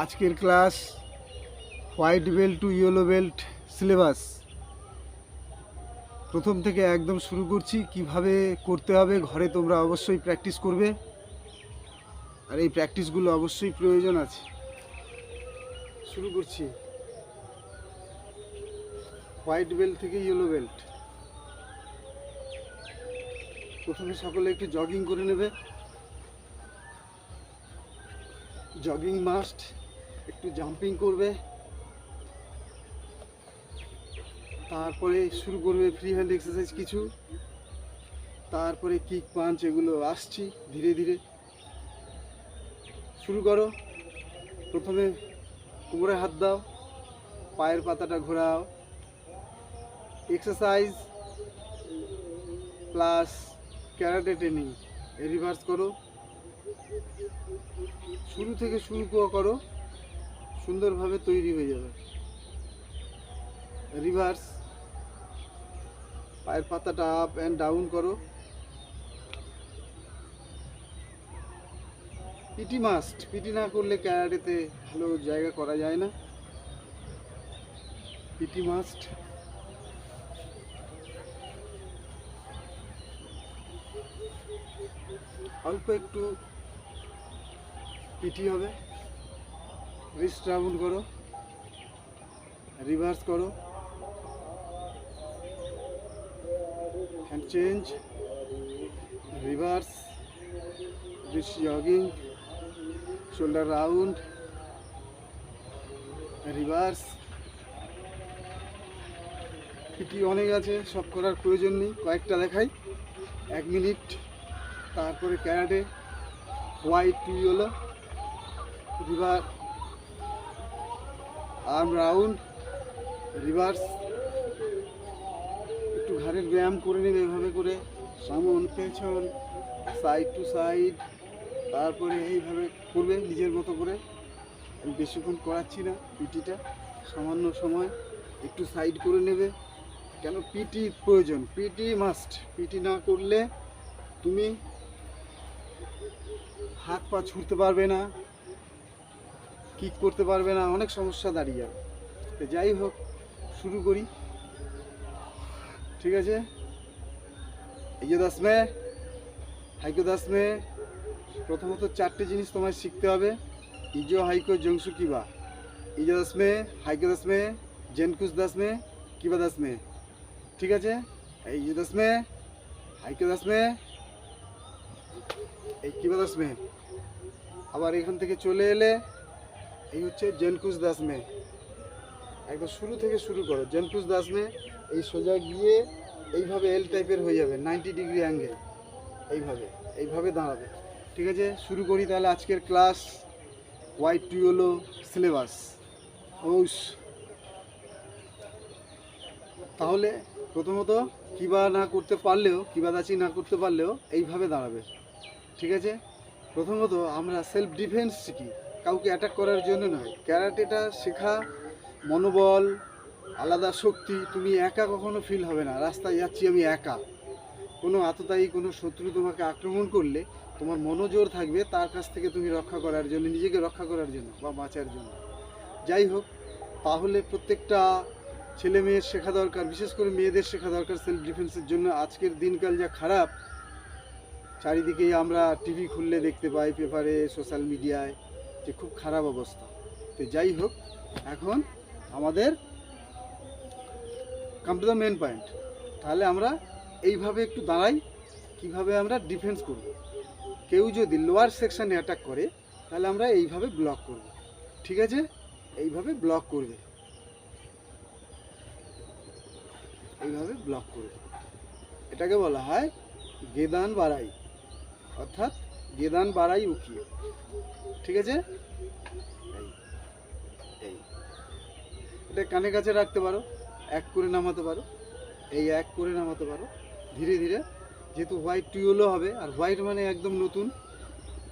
আজকের class white belt to yellow belt syllabus প্রথম থেকে একদম শুরু করছি। কিভাবে করতে হবে ঘরে তোমরা অবশ্যই প্র্যাকটিস করবে, আর এই প্র্যাকটিসগুলো অবশ্যই প্রয়োজন আছে। শুরু করছি হোয়াইট বেল্ট থেকে ইয়েলো বেল্ট। প্রথমে সকলে একটু জগিং করে নেবে, জগিং মাস্ট। একটু জাম্পিং করবে, তারপরে শুরু করবে ফ্রি হ্যান্ড এক্সারসাইজ কিছু, তারপরে কিক পাঞ্চ। এগুলো আসছি ধীরে ধীরে। শুরু করো। প্রথমে কোমরে হাত দাও, পায়ের পাতাটা ঘোরাও। Exercise plus karate training, reverse করো। শুরু থেকে শুরু করো, সুন্দরভাবে তৈরি হয়ে যাবে। রিভার্স, পায়ের পাতাটা আপ অ্যান্ড ডাউন করো। পিটি মাস্ট, পিটি না করলে ক্যারাটেতে ভালো জায়গা করা যায় না। PT must. অল্প একটু পিটি হবে। রিস্ট রাউন্ড করো, রিভার্স করো, hand change, reverse, wrist jogging, shoulder round, reverse. PT অনেক আছে, সব করার প্রয়োজন নেই, কয়েকটা দেখাই 1 মিনিট। তারপরে karate white to yellow, reverse, arm round, reverse. একটু ঘাড়ের ব্যায়াম করে নেবে এভাবে করে, সামন পেছন, সাইড টু সাইড। তারপরে এইভাবে করবে নিজের মতো করে। আমি বেশিক্ষণ করাচ্ছি না, পিটিটা সামান্য সময় একটু সাইড করে নেবে। কেন পিটি প্রয়োজন, পিটি মাস্ট। পিটি না করলে তুমি হাত পা ছুটতে পারবে না, কিক করতে পারবে না, অনেক সমস্যা দাঁড়িয়ে যাবে। তো যাই হোক, শুরু করি। ঠিক আছে, এই যে 10 মে হাইকো 10 মে। প্রথমত 4টে জিনিস তোমায় শিখতে হবে। ইজো হাইকো জংসু কিবা। ইজো 10 মে, হাইকো 10 মে, জেনকুস 10 মে, কিবা 10 মে। ঠিক আছে, এই যে 10 মে, হাইকো 10 মে, এই কিবা 10 মে। আবার এখান থেকে চলে এলে এই হচ্ছে জেনকুস 10 মে। একদম শুরু থেকে শুরু করো। জেনকুস 10 মে, এই সোজা গিয়ে এইভাবে এল টাইপের হয়ে যাবে, 90 ডিগ্রি অ্যাঙ্গেল। এইভাবে দাঁড়াবে। ঠিক আছে, শুরু করি তাহলে আজকের class white to yellow syllabus. তাহলে প্রথমত কিবা না করতে পারলেও, কিবাদাচি না করতে পারলেও এইভাবে দাঁড়াবে। ঠিক আছে, প্রথমত আমরা সেলফ ডিফেন্স শিখি, কাউকে অ্যাটাক করার জন্য নয়। ক্যারাটেটা শেখা মনোবল, আলাদা শক্তি। তুমি একা কখনো ফিল হবে না, রাস্তায় যাচ্ছি আমি একা। কোনো আততায়ী, কোনো শত্রু তোমাকে আক্রমণ করলে তোমার মনোজোর থাকবে তার কাছ থেকে তুমি রক্ষা করার জন্য, নিজেকে রক্ষা করার জন্য বা বাঁচার জন্য। যাই হোক, তাহলে প্রত্যেকটা ছেলে মেয়ের শেখা দরকার, বিশেষ করে মেয়েদের শেখা দরকার সেলফ ডিফেন্সের জন্য। আজকের দিনকাল যা খারাপ, চারিদিকেই আমরা টিভি খুললে দেখতে পাই, পেপারে, সোশ্যাল মিডিয়ায়, যে খুব খারাপ অবস্থা। তো যাই হোক, এখন আমাদের come to the main point. তাহলে আমরা এইভাবে একটু দাঁড়াই, কিভাবে আমরা ডিফেন্স করব। কেউ যদি লোয়ার সেকশানে অ্যাটাক করে তাহলে আমরা এইভাবে ব্লক করব। ঠিক আছে, এইভাবে ব্লক করবে, এইভাবে ব্লক করবে। এটাকে বলা হয় গেদান বাড়াই, অর্থাৎ গেদান বাড়াই উকিয়ে। ঠিক আছে, এই এটা কানে কাছে রাখতে পারো, 1 করে নামাতে পারো, এই 1 করে নামাতে পারো ধীরে ধীরে। যেহেতু হোয়াইট টু ইয়েলো হবে, আর হোয়াইট মানে একদম নতুন।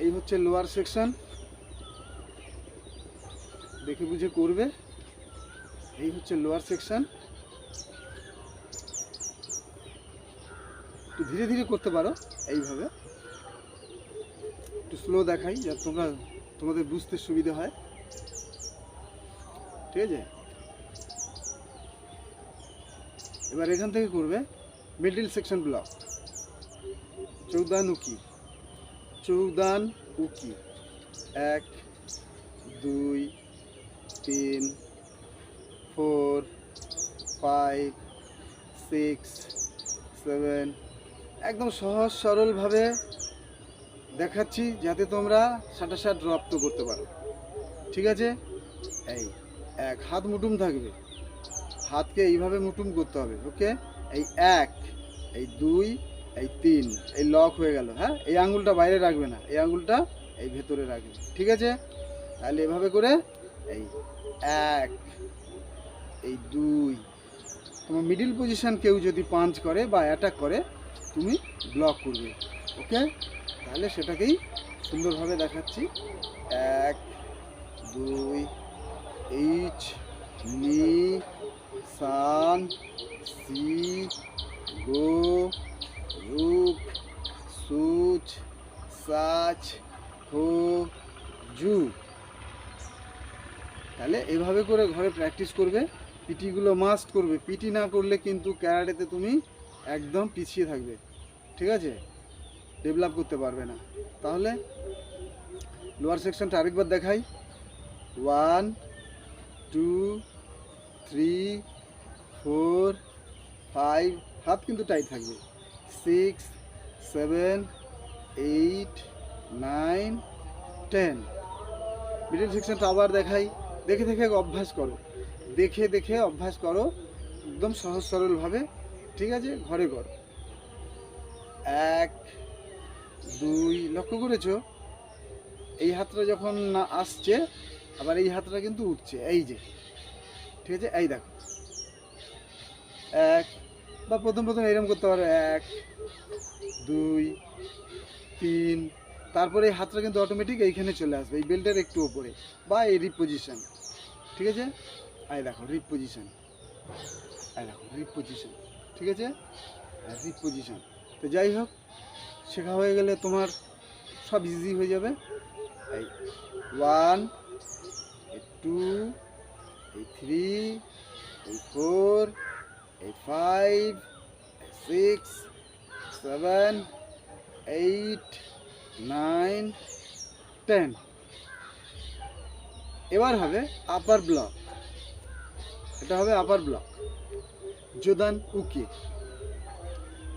এই হচ্ছে লোয়ার সেকশন, দেখে বুঝে করবে। এই হচ্ছে লোয়ার সেকশন, একটু ধীরে ধীরে করতে পারো এইভাবে। একটু স্লো দেখাই যাতে তোমাদের বুঝতে সুবিধা হয়। ঠিক আছে। এবার এখান থেকে করবে মিডল সেকশন ব্লক, চৌদান উকি, চৌদান উকি, 1 2 3 4 5 6 7, একদম সহজ সরলভাবে দেখাচ্ছি যাতে তোমরা সাটাসাট রপ্ত করতে পারো। ঠিক আছে, এই 1 হাত মুটুম থাকবে, হাতকে এইভাবে মুটুম করতে হবে। ওকে, এই 1, এই 2, এই 3, এই লক হয়ে গেল। হ্যাঁ, এই আঙুলটা বাইরে রাখবে না, এই আঙুলটা এই ভেতরে রাখবে। ঠিক আছে, তাহলে এভাবে করে এই 1, এই 2, তোমার মিডিল পজিশন কেউ যদি পাঞ্চ করে বা অ্যাটাক করে তুমি ব্লক করবে। ওকে, তাহলে সেটাকেই সুন্দরভাবে দেখাচ্ছি। 1 2 এইচ নি সান সি গো রুক সুচ সাচ হো জু। তাহলে এভাবে করে ঘরে প্র্যাকটিস করবে, পিটিগুলো মাস্ট করবে। পিটি না করলে কিন্তু ক্যারাটেতে তুমি একদম পিছিয়ে থাকবে। ঠিক আছে, ডেভেলপ করতে পারবে না। তাহলে লোয়ার সেকশনটা আরেকবার দেখাই। 1 2 3 4 5, হাত কিন্তু টাইট থাকবে। 6 7 8 9 10। মিডল সেকশনটা আবার দেখাই। দেখে দেখে অভ্যাস করো, দেখে দেখে অভ্যাস করো, একদম সহজ সরলভাবে। ঠিক আছে, ঘরে করো। 1 2, লক্ষ্য করেছো এই হাতটা যখন না আসছে আবার এই হাতটা কিন্তু উঠছে, এই যে। ঠিক আছে, এই দেখো 1, বা প্রথম এরকম করতে পারো 1 2 3, তারপরে এই হাতটা কিন্তু অটোমেটিক এইখানে চলে আসবে, এই বেল্টের একটু উপরে বা এই রিপ পজিশন। ঠিক আছে, এই দেখো রিপ পজিশন, এই দেখো রিপ পজিশন। ঠিক আছে, রিপ পজিশন। তো যাই হোক, শেখা হয়ে গেলে তোমার সব ইজি হয়ে যাবে। এই 1 এই 2 এই 3 এই 4 এই 5 6 7 8 9 10। এবার হবে আপার ব্লক, এটা হবে আপার ব্লক, জোদান উকে।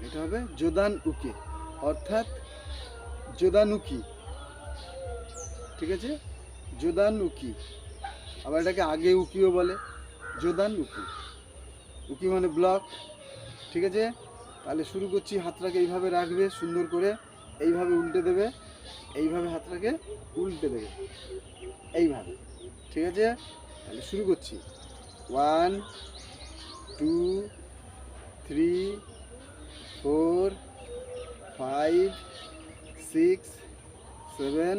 এটা হবে জোদান উকে, অর্থাৎ জোদান উকি। ঠিক আছে, জোদান উকি, আবার এটাকে আগে উকিও বলে, জোদান উকি। উকি মানে ব্লক। ঠিক আছে, তাহলে শুরু করছি। হাতটাকে এইভাবে রাখবে সুন্দর করে, এইভাবে উল্টে দেবে, এইভাবে হাতটাকে উল্টে দেবে, এইভাবে। ঠিক আছে, তাহলে শুরু করছি। 1 2 3 4 5 6 7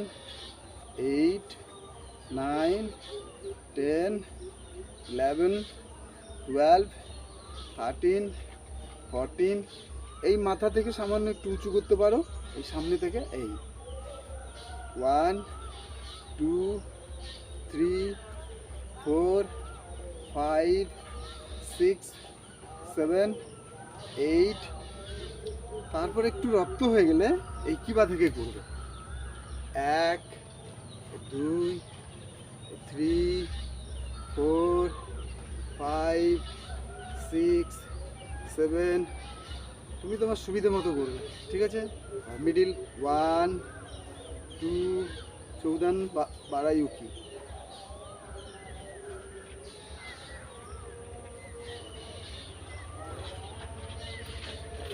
8 9 10 11 12 13 14। এই মাথা থেকে সামান্য একটু উঁচু করতে পারো, এই সামনে থেকে। এই 1 2 3 4 5 6 7 8। তারপর একটু রপ্ত হয়ে গেলে এই কিবা থেকে করবে। 1 2 3 4 5 6 7। তুমি তোমার সুবিধা মতো করবে। ঠিক আছে, মিডিল 1 2, চৌদান বাড়াই উকি।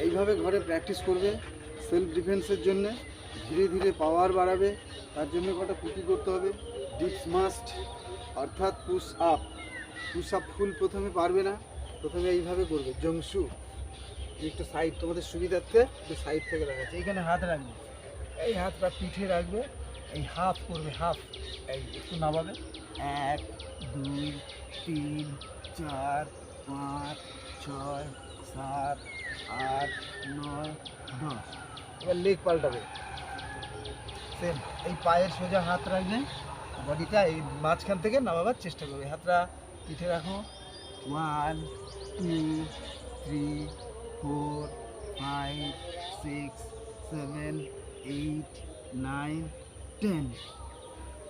এইভাবে ঘরে প্র্যাকটিস করবে সেলফ ডিফেন্সের জন্য। ধীরে ধীরে পাওয়ার বাড়াবে, তার জন্য কটা পুটি করতে হবে। ডিপস মাস্ট, অর্থাৎ পুশ আপ। পুশ আপ ফুল প্রথমে পারবে না, প্রথমে এইভাবে করবে জংসু। একটু সাইড, তোমাদের সুবিধার্থে একটু সাইড থেকে রাখাচ্ছে। এইখানে হাত রাখবে, এই হাতটা পিঠে রাখবে, এই হাফ করবে, হাফ। এই একটু নামাবে, 1 2 3 4 5 6 7 8 9 10। এবার লেগ পাল্টাবে, সেম। এই পায়ের সোজা হাত রাখবে, বডিটা এই মাঝখান থেকে নামাবার চেষ্টা করবে। হাতটা পিঠে রাখো। 1 2 3 4 5 6 7 8 9 10।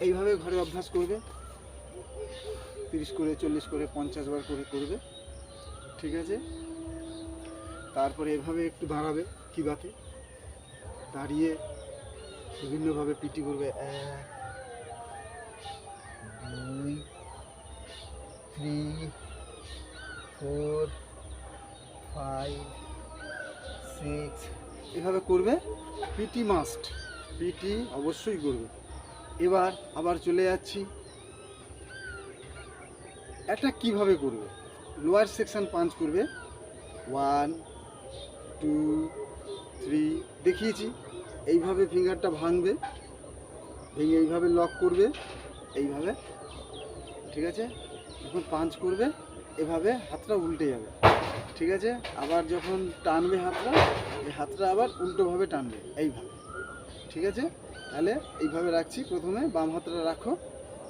এইভাবে ঘরে অভ্যাস করবে, 30 করে 40 করে 50 বার করে করবে, ঠিক আছে? তারপরে এভাবে একটু দাঁড়াবে, কিবাতে দাঁড়িয়ে বিভিন্নভাবে পিটি করবে। 1 2 3 4 5 6 এভাবে করবে। পিটি মাস্ট, পিটি অবশ্যই করবে। এবার আবার চলে যাচ্ছি, এটা কিভাবে করবে। লোয়ার সেকশন পাঞ্চ করবে, 1 2 3 দেখিয়েছি। এইভাবে ফিঙ্গারটা ভাঙবে, ভেঙে এইভাবে লক করবে, এইভাবে, ঠিক আছে? যখন পাঞ্চ করবে এভাবে হাতটা উল্টে যাবে, ঠিক আছে? আবার যখন টানবে হাতটা, এই হাতটা আবার উল্টোভাবে টানবে, এইভাবে, ঠিক আছে? তাহলে এইভাবে রাখছি। প্রথমে বাম হাতটা রাখো,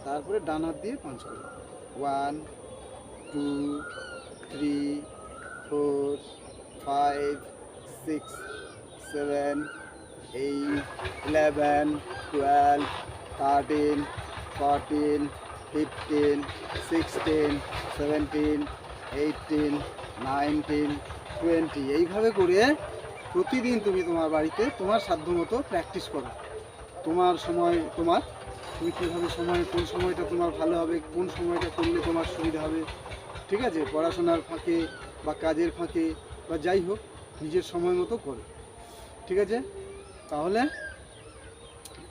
তারপরে ডান হাত দিয়ে পাঞ্চ করো। 1 2 3 4 5 6 7 8 11 12 13 14 15 16 17 18 19 20। এইভাবে করে প্রতিদিন তুমি তোমার বাড়িতে তোমার সাধ্যমতো প্র্যাকটিস করো। তোমার সময় তুমি কীভাবে কোন সময়টা তোমার ভালো হবে, কোন সময়টা করলে তোমার সুবিধা হবে, ঠিক আছে? পড়াশোনার ফাঁকে বা কাজের ফাঁকে বা যাই হোক, নিজের সময় মতো করো, ঠিক আছে? তাহলে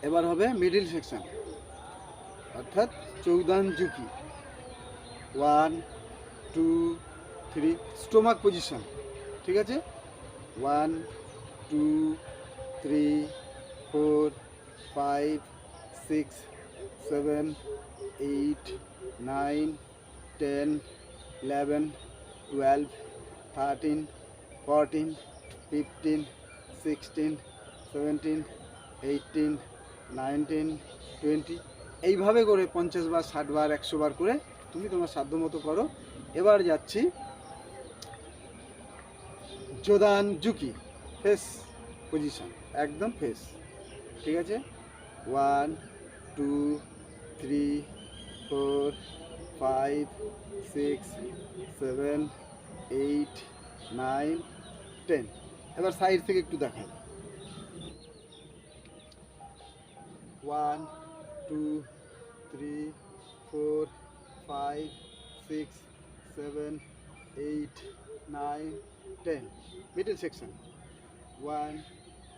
এবার হবে মিডিল সেকশন, অর্থাৎ চৌদান জুকি। 1 2 3 স্টোমাক পজিশন, ঠিক আছে? 1 2 3 4 5 6 7 8 9 10 11 12 13 14 15 16 17 18 19 20। এইভাবে করে 50 বার 60 বার 100 বার করে তুমি তোমার সাধ্যমতো করো। এবার যাচ্ছি জোদান জুকি, ফেস পজিশন, একদম ফেস, ঠিক আছে? 1 2 3 4 5 6 7 8 9 10। এবার সাইড থেকে একটু দেখাই। 1 2 3 4 5 6 7 8 9 10। Middle section, 1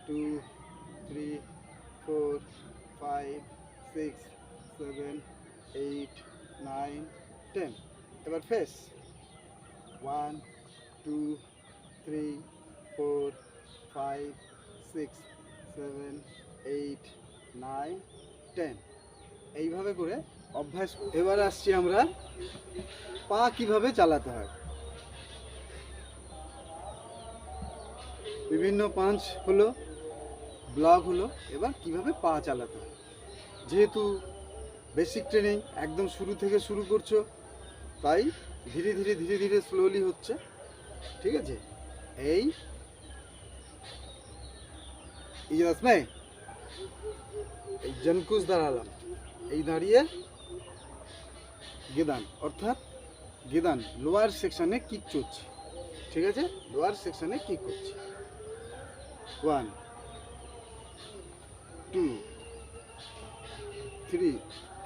2 3 4 5 6 7 8 9 10। এবার ফেস, 1 2 3 4 5 6 7 8 9 10। এইভাবে করে অভ্যাস। এবার আসছি আমরা পা কিভাবে চালাতে হয়। বিভিন্ন পাঞ্চ হলো, ব্লক হলো, এবার কিভাবে পা চালাতে হয়। যেহেতু বেসিক ট্রেনিং একদম শুরু থেকে শুরু করছো, তাই ধীরে ধীরে ধীরে ধীরে স্লোলি হচ্ছে, ঠিক আছে? এই রাসমে এই জনকুশ দাঁড়ালাম, এই দাঁড়িয়ে গেদান, অর্থাৎ গেদান লোয়ার সেকশনে কিক চলছে, ঠিক আছে? লোয়ার সেকশনে কিক করছি। 1 2 3,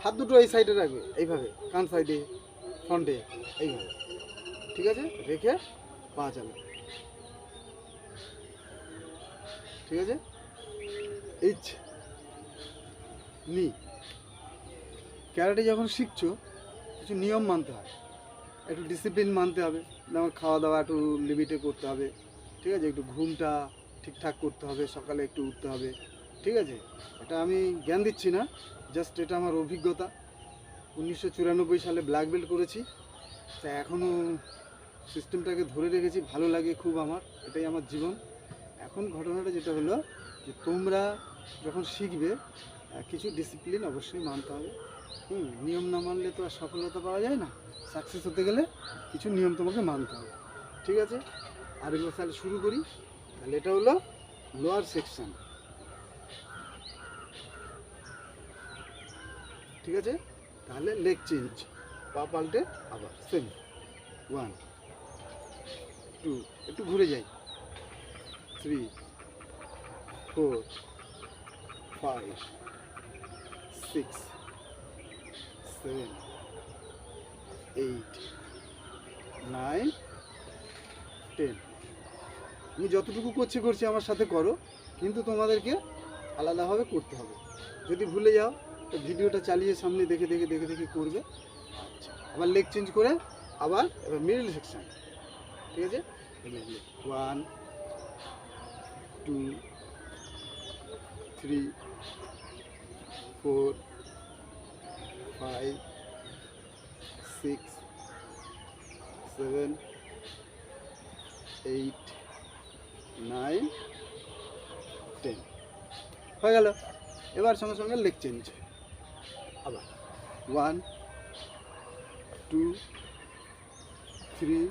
হাত দুটো এই সাইডে রাখবে, এইভাবে কান সাইডে, ফ্রন্টে, এইভাবে, ঠিক আছে? রেখে পা চালা, ঠিক আছে? এইচ নি। ক্যারাটে যখন শিখছো কিছু নিয়ম মানতে হয়, একটু ডিসিপ্লিন মানতে হবে। যেমন খাওয়া দাওয়া একটু লিমিটে করতে হবে, ঠিক আছে? একটু ঘুমটা ঠিকঠাক করতে হবে, সকালে একটু উঠতে হবে, ঠিক আছে? এটা আমি জ্ঞান দিচ্ছি না, জাস্ট এটা আমার অভিজ্ঞতা। 1994 সালে ব্ল্যাক বেল্ট করেছি, তা এখনও সিস্টেমটাকে ধরে রেখেছি, ভালো লাগে খুব আমার, এটাই আমার জীবন। এখন ঘটনাটা যেটা হলো যে তোমরা যখন শিখবে কিছু ডিসিপ্লিন অবশ্যই মানতে হবে, নিয়ম না মানলে তো আর সফলতা পাওয়া যায় না। সাকসেস হতে গেলে কিছু নিয়ম তোমাকে মানতে হবে, ঠিক আছে? আরেকবার তাহলে শুরু করি। তাহলে এটা হলো লোয়ার সেকশন, ঠিক আছে? তাহলে লেগ চেঞ্জ, পা পাল্টে আবার সেম 1 2, একটু ঘুরে যাই, 3 4 5 6 7 8 9 10। আমি যতটুকু করছি আমার সাথে করো, কিন্তু তোমাদেরকে আলাদাভাবে করতে হবে। যদি ভুলে যাও তো ভিডিওটা চালিয়ে সামনে দেখে দেখে দেখে দেখে করবে। আচ্ছা, আবার লেগ চেঞ্জ করে আবার এবার মিডল সেকশন, ঠিক আছে? 1 2 3 4 5 6 7 8 9 10 হয়ে গেল। এবার সঙ্গে সঙ্গে লেগ চেঞ্জ, আবার 1 2 3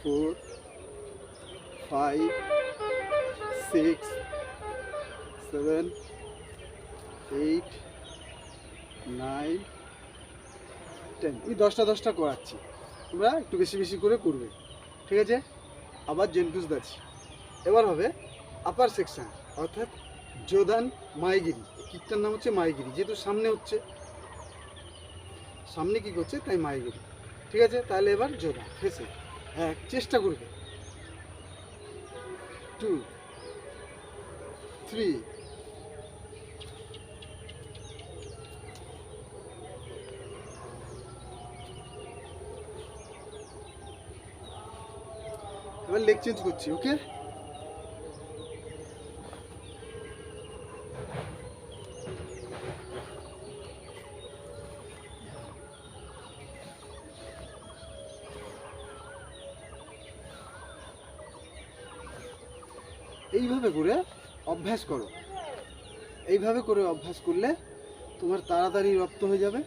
4 5 6 7 8 9 10। আমি 10টা করাচ্ছি, তোমরা একটু বেশি বেশি করে করবে, ঠিক আছে? আবার জেন্টুস দাচ্ছি। এবার হবে আপার সেকশন, অর্থাৎ যোদান মাইগিরি। কিকটার নাম হচ্ছে মাইগিরি, যেহেতু সামনে হচ্ছে, সামনে কি করছে তাই মাইগিরি, ঠিক আছে? তাহলে এবার যোদান ফেসে চেষ্টা করবে, 2 3 এবার লেগ চেঞ্জ করছি, ওকে? এইভাবে করে অভ্যাস করো, এইভাবে করে অভ্যাস করলে তোমার তাড়াতাড়ি রপ্ত হয়ে যাবে,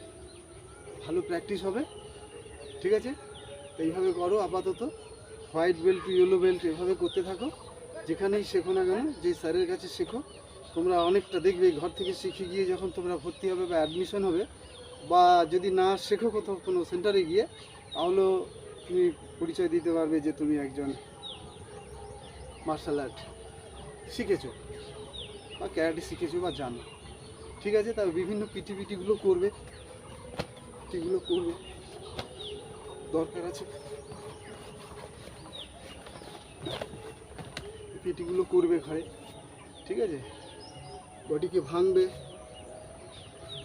ভালো প্র্যাকটিস হবে, ঠিক আছে? এইভাবে করো আপাতত, white belt to yellow belt এভাবে করতে থাকো। যেখানেই শেখো না কেন, যে স্যারের কাছে শেখো, তোমরা অনেকটা দেখবে ঘর থেকে শিখে গিয়ে যখন তোমরা ভর্তি হবে বা অ্যাডমিশন হবে, বা যদি না শেখো কোথাও কোনো সেন্টারে গিয়ে, তাহলেও তুমি পরিচয় দিতে পারবে যে তুমি একজন মার্শাল আর্ট শিখেছো বা ক্যারাটে শিখেছো বা জানো, ঠিক আছে? তবে বিভিন্ন পিটিগুলো করবে, পিটিগুলো করবে, দরকার আছে, পিটিগুলো করবে ঘরে, ঠিক আছে? বডিকে ভাঙবে,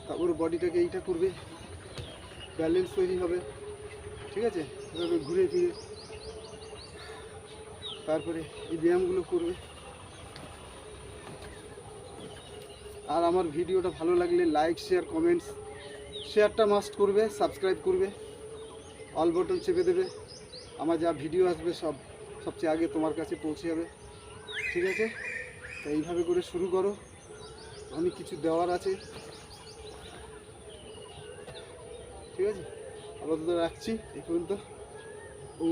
তারপর বডিটাকে এইটা করবে, ব্যালেন্স তৈরি হবে, ঠিক আছে? এভাবে ঘুরে ফিরে তারপরে এই ব্যায়ামগুলো করবে। আর আমার ভিডিওটা ভালো লাগলে লাইক শেয়ার কমেন্টস, শেয়ারটা মাস্ট করবে, সাবস্ক্রাইব করবে, অল বাটন চেপে দেবে। আমার যা ভিডিও আসবে সবচেয়ে আগে তোমার কাছে পৌঁছে যাবে, ঠিক আছে? তো এইভাবে করে শুরু করো, অনেক কিছু দেওয়ার আছে, ঠিক আছে? আপাতত রাখছি এই পর্যন্ত। ও